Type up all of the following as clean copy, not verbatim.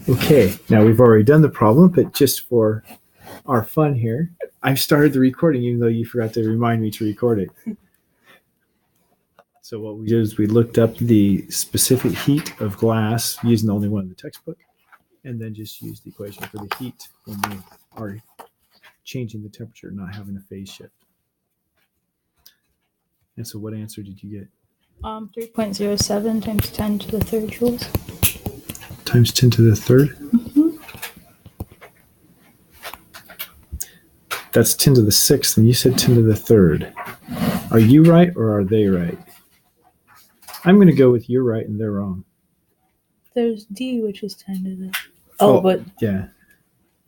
Okay, now we've already done the problem, but just for our fun here, I've started the recording even though you forgot to remind me to record it. So what we did is we looked up the specific heat of glass using the only one in the textbook, and then just used the equation for the heat when we are changing the temperature, not having a phase shift. And so what answer did you get? 3.07 times 10 to the third joules. Times 10 to the third? Mm-hmm. That's 10 to the sixth, and you said 10 to the third. Are you right or are they right? I'm going to go with you're right and they're wrong. There's D, which is 10 to the... Oh, but... Yeah.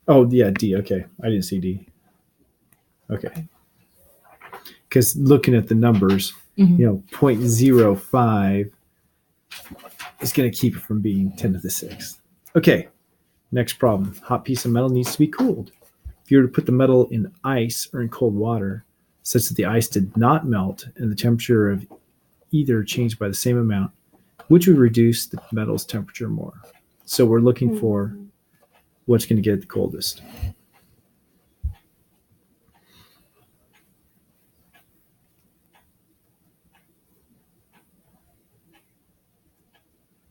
Oh, yeah, D. Okay. I didn't see D. Okay. Because looking at the numbers, 0.05 is going to keep it from being 10 to the sixth. Okay. Next problem. Hot piece of metal needs to be cooled. If you were to put the metal in ice or in cold water, such that the ice did not melt and the temperature of either changed by the same amount, which would reduce the metal's temperature more. So we're looking for what's going to get it the coldest.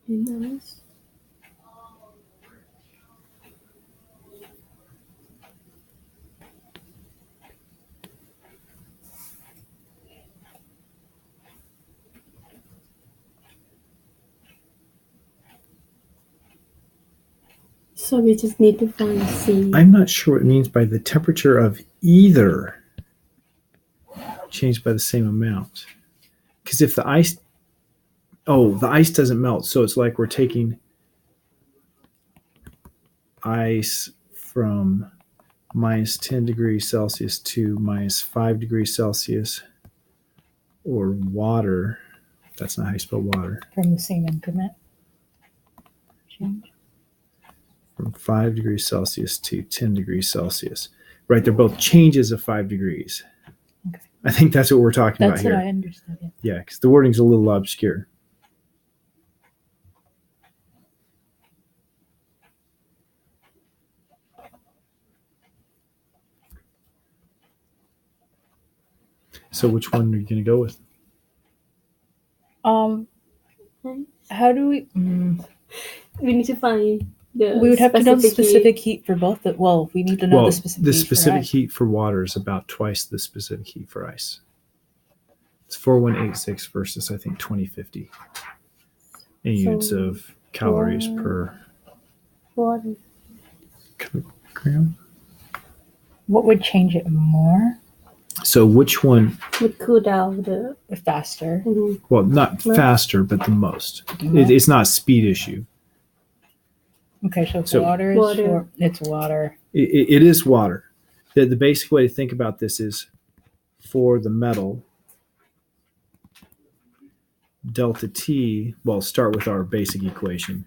Nice. So we just need to find C. I'm not sure what it means by the temperature of either changed by the same amount. Because if the ice doesn't melt, so it's like we're taking ice from minus 10 degrees Celsius to minus 5 degrees Celsius, or water. That's not how you spell water. From the same increment. Change. From 5 degrees Celsius to 10 degrees Celsius. Right, they're both changes of 5 degrees. Okay. I think that's what we're talking about here. That's what I understood. Yeah, because the wording's a little obscure. So which one are you going to go with? How do we... We need to find the We would have to know the specific heat. heat for both. We need to know the specific heat. The specific for heat for water is about twice the specific heat for ice. It's 4186 versus, I think, 2050 in units of calories per Water. kilogram. What would change it more? So which one? Would cool down the... Faster. Mhm. Well, not faster, but the most. It's not a speed issue. Okay, so Water. it's water. It is water. The basic way to think about this is for the metal, delta T, well, start with our basic equation.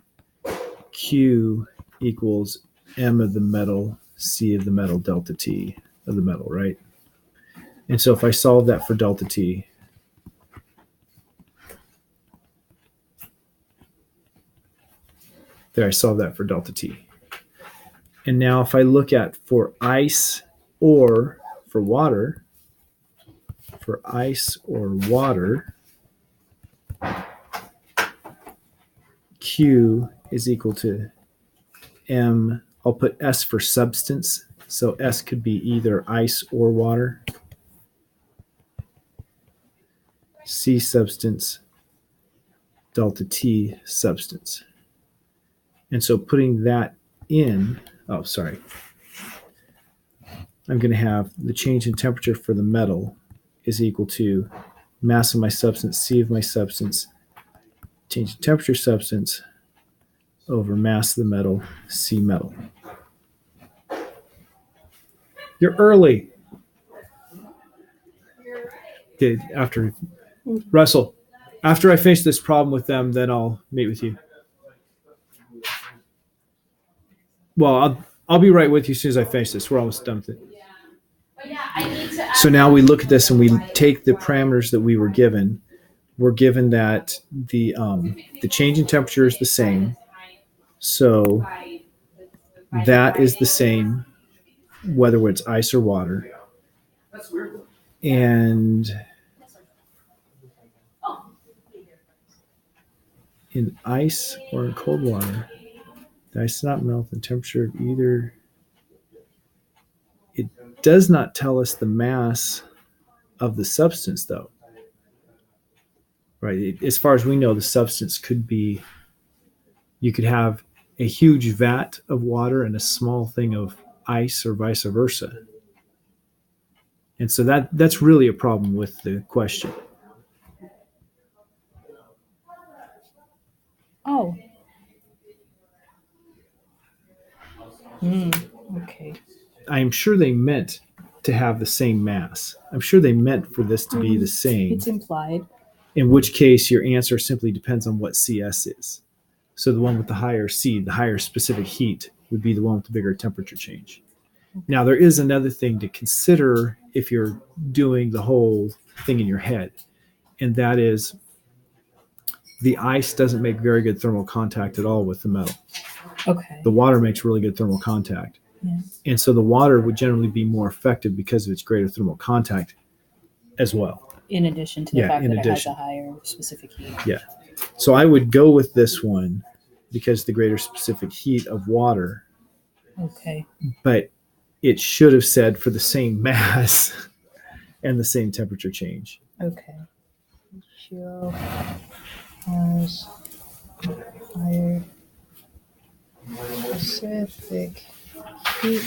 Q equals M of the metal, C of the metal, delta T of the metal, right? And so if I solve that for delta T, there I solve that for delta T. And now if I look at for ice or for water, Q is equal to M. I'll put S for substance. So S could be either ice or water. C substance, delta T substance. And so putting that in, I'm going to have the change in temperature for the metal is equal to mass of my substance, C of my substance, change in temperature substance over mass of the metal, C metal. You're early. Russell, after I finish this problem with them, then I'll meet with you. Well, I'll be right with you as soon as I finish this. We're almost done with it. So now we look at this and we take the parameters that we were given. We're given that the change in temperature is the same. So that is the same whether it's ice or water. And in ice or in cold water, the ice does not melt. The temperature of either. It does not tell us the mass of the substance, though. Right? As far as we know, the substance could be. You could have a huge vat of water and a small thing of ice, or vice versa. And so that's really a problem with the question. Oh. Okay. I am sure they meant to have the same mass. I'm sure they meant for this to be the same. It's implied. In which case, your answer simply depends on what CS is. So the one with the higher C, the higher specific heat, would be the one with the bigger temperature change. Now, there is another thing to consider if you're doing the whole thing in your head, and that is the ice doesn't make very good thermal contact at all with the metal. Okay. The water makes really good thermal contact. Yeah. And so the water would generally be more effective because of its greater thermal contact as well. In addition to the fact that it has a higher specific heat. Yeah. So I would go with this one because the greater specific heat of water. Okay. But it should have said for the same mass and the same temperature change. Okay. Ratio has higher specific heat